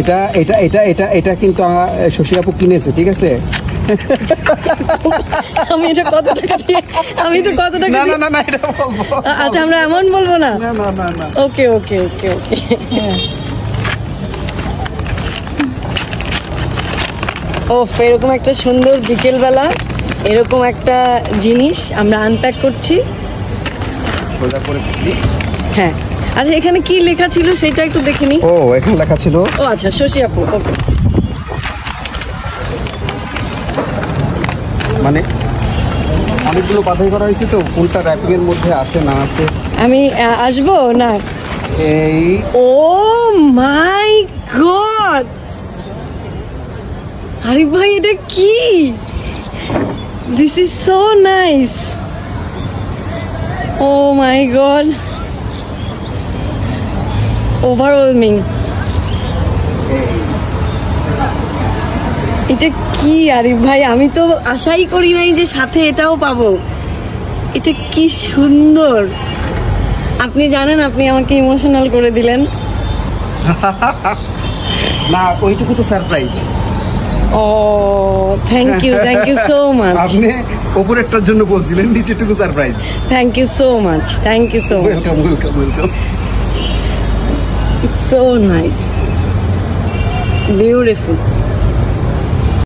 এটা এটা এটা এটা এটা কিন্তু শশী আপু কিনেছে, ঠিক আছে? আমি এটা কত টাকা দিয়ে, আমি এটা কত টাকা না দিয়ে, না না এটা বলবো। আচ্ছা আমরা এমন বলবো না। না না না না, ওকে ওকে ওকে ওকে। ও এরকম একটা সুন্দর বিকেলবেলা এরকম একটা জিনিস আমরা আনপ্যাক করছি। সোজা করে প্লিজ। হ্যাঁ আচ্ছা, এখানে কি লেখা ছিল সেটা একটু দেখে নি। ও এখানে লেখা ছিল, ও আচ্ছা শশী আপু, ওকে। মানে অনেকগুলো বাছাই করা হয়েছে, তো কোনটা র্যাপিং এর মধ্যে আছে না আছে। আমি আসবো না। এই ও মাই গড, আরে ভাই এটা কি? This is so nice. Oh my God, overwhelming. এটা কি আরিফ ভাই, আমি তো আশাই করি নাই যে সাথে এটাও পাবো। এটা কি সুন্দর। আপনি জানেন আপনি আমাকে ইমোশনাল করে দিলেন। না ওইটুকু তো সারপ্রাইজ। ও থ্যাংক ইউ সো মাচ। আপনি উপরেরটার জন্য বলছিলেন, নিচেরটুকু surprise. Thank you so much, thank you so much. Welcome welcome welcome. It's so nice. It's beautiful.